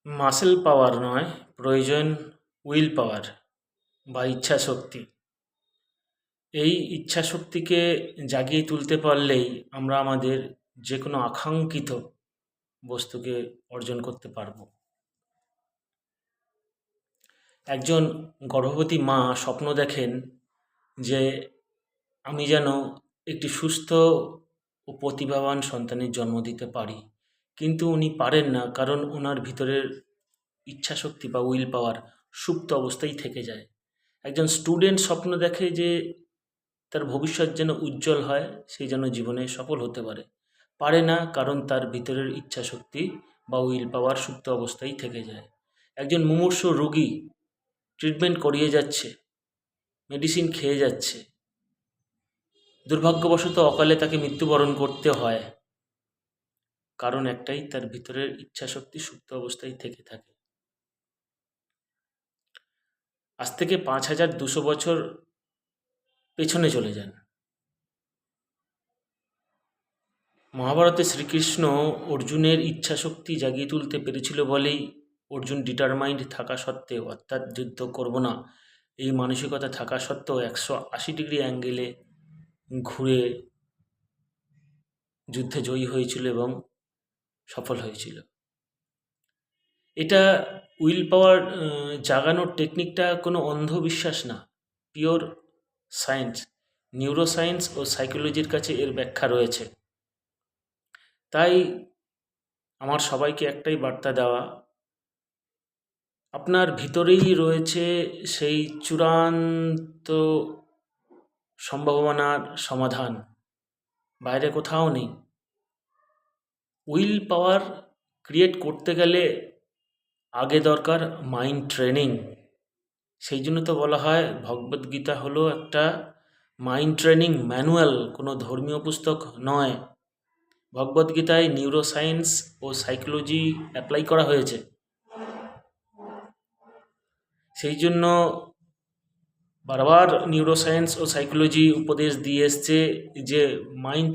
Muscle power নয়, প্রয়োজন will পাওয়ার বা ইচ্ছাশক্তি। এই ইচ্ছাশক্তিকে জাগিয়ে তুলতে পারলেই আমরা আমাদের যে কোনো আকাঙ্ক্ষিত বস্তুকে অর্জন করতে পারব। একজন গর্ভবতী মা স্বপ্ন দেখেন যে আমি যেন একটি সুস্থ ও প্রতিভাবান সন্তানের জন্ম দিতে পারি, কিন্তু উনি পারেন না, কারণ ওনার ভিতরের ইচ্ছাশক্তি বা উইল পাওয়ার সুপ্ত অবস্থায় থেকে যায়। একজন স্টুডেন্ট স্বপ্ন দেখে যে তার ভবিষ্যৎ যেন উজ্জ্বল হয়, সেই যেন জীবনে সফল হতে পারে, পারে না, কারণ তার ভিতরের ইচ্ছাশক্তি বা উইল পাওয়ার সুপ্ত অবস্থায় থেকে যায়। একজন মুমূর্ষু রোগী ট্রিটমেন্ট করিয়ে যাচ্ছে, মেডিসিন খেয়ে যাচ্ছে, দুর্ভাগ্যবশত অকালে তাকে মৃত্যুবরণ করতে হয়, কারণ একটাই, তার ভিতরের ইচ্ছাশক্তি সুপ্ত অবস্থায় থেকে থাকে। আজ থেকে 5200 বছর পেছনে চলে যান। মহাভারতে শ্রীকৃষ্ণ অর্জুনের ইচ্ছাশক্তি জাগিয়ে তুলতে পেরেছিল বলেই অর্জুন ডিটারমাইন্ড থাকা সত্ত্বেও, অর্থাৎ যুদ্ধ করব না এই মানসিকতা থাকা সত্ত্বেও 180 ডিগ্রি অ্যাঙ্গেলে ঘুরে যুদ্ধে জয়ী হয়েছিল এবং সফল হয়েছিল। এটা উইল পাওয়ার জাগানোর টেকনিকটা কোনো অন্ধবিশ্বাস না, পিওর সায়েন্স। নিউরোসায়েন্স ও সাইকোলজির কাছে এর ব্যাখ্যা রয়েছে। তাই আমার সবাইকে একটাই বার্তা দেওয়া, আপনার ভিতরেই রয়েছে সেই চূড়ান্ত সম্ভাবনার সমাধান, বাইরে কোথাও নেই। উইল পাওয়ার ক্রিয়েট করতে গেলে আগে দরকার মাইন্ড ট্রেনিং। সেই জন্য তো বলা হয় ভগবদ্গীতা হলো একটা মাইন্ড ট্রেনিং ম্যানুয়াল, কোনো ধর্মীয় পুস্তক নয়। ভগবদ্গীতায় নিউরোসায়েন্স ও সাইকোলজি অ্যাপ্লাই করা হয়েছে। সেই জন্য বারবার নিউরোসায়েন্স ও সাইকোলজি উপদেশ দিয়ে এসছে যে mind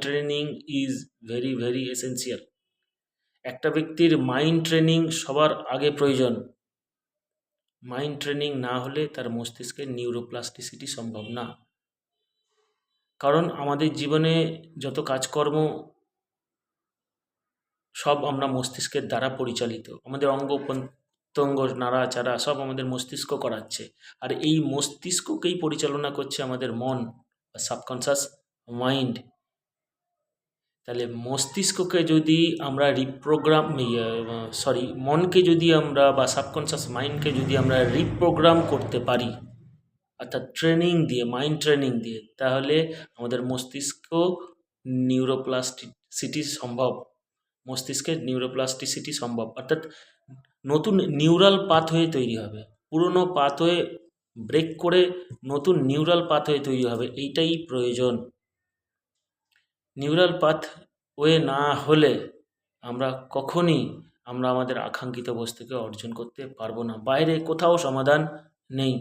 training is very very essential. একটা ব্যক্তির মাইন্ড ট্রেনিং সবার আগে প্রয়োজন। মাইন্ড ট্রেনিং না হলে তার মস্তিষ্কের নিউরোপ্লাস্টিসিটি সম্ভব না। কারণ আমাদের জীবনে যত কাজকর্ম সব আমরা মস্তিষ্কের দ্বারা পরিচালিত। আমাদের অঙ্গ প্রত্যঙ্গ নাড়াচাড়া সব আমাদের মস্তিষ্ক করাচ্ছে, আর এই মস্তিষ্ককেই পরিচালনা করছে আমাদের মন বা সাবকনশাস মাইন্ড। তাহলে মস্তিষ্ককে যদি আমরা মনকে যদি আমরা বা সাবকনশাস মাইন্ডকে যদি আমরা রিপ্রোগ্রাম করতে পারি, অর্থাৎ ট্রেনিং দিয়ে, মাইন্ড ট্রেনিং দিয়ে, তাহলে আমাদের মস্তিষ্ক নিউরোপ্লাস্টিসিটি সম্ভব। মস্তিষ্কের নিউরোপ্লাস্টিসিটি সম্ভব, অর্থাৎ নতুন নিউরাল পাথওয়ে তৈরি হবে। পুরনো পাথওয়ে ব্রেক করে নতুন নিউরাল পাথওয়ে তৈরি হবে, এইটাই প্রয়োজন। নিউরাল পাথওয়ে না হলে আমরা কখনই আমাদের আকাঙ্ক্ষিত বস্তুকে অর্জন করতে পারবো না। বাইরে কোথাও সমাধান নেই।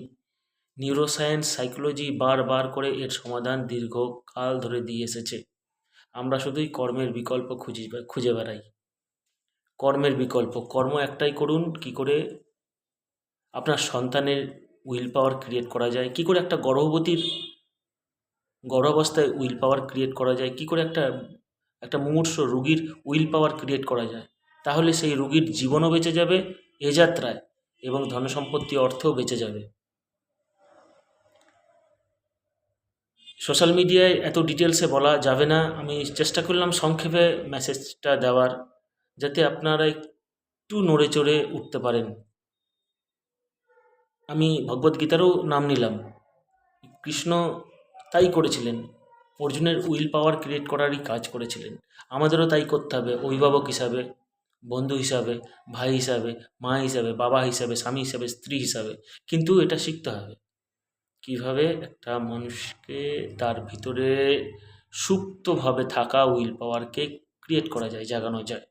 নিউরোসায়েন্স, সাইকোলজি বারবার করে এর সমাধান দীর্ঘকাল ধরে দিয়ে এসেছে। আমরা শুধুই কর্মের বিকল্প খুঁজে বেড়াই। কর্মের বিকল্প, কর্ম একটাই করুন। কি করে আপনার সন্তানের উইল পাওয়ার ক্রিয়েট করা যায়, কি করে একটা গর্ভাবস্থায় উইল পাওয়ার ক্রিয়েট করা যায়, কি করে একটা মুমূর্ষু রোগীর উইল পাওয়ার ক্রিয়েট করা যায়, তাহলে সেই রোগীর জীবনও বেঁচে যাবে এ যাত্রায় এবং ধনসম্পত্তি অর্থও বেঁচে যাবে। সোশ্যাল মিডিয়ায় এত ডিটেলসে বলা যাবে না, আমি চেষ্টা করলাম সংক্ষেপে মেসেজটা দেওয়ার, যাতে আপনারা একটু নড়ে চড়ে উঠতে পারেন। আমি ভগবদ্গীতারও নাম নিলাম। কৃষ্ণ তাই করেছিলেন, অর্জুনের উইল পাওয়ার ক্রিয়েট করারই কাজ করেছিলেন। আমাদেরও তাই করতে হবে, অভিভাবক হিসাবে, বন্ধু হিসাবে, ভাই হিসাবে, মা হিসাবে, বাবা হিসাবে, স্বামী হিসাবে, স্ত্রী হিসাবে। কিন্তু এটা শিখতে হবে কিভাবে একটা মানুষকে তার ভিতরে সুপ্তভাবে থাকা উইল পাওয়ারকে ক্রিয়েট করা যায়, জাগানো যায়।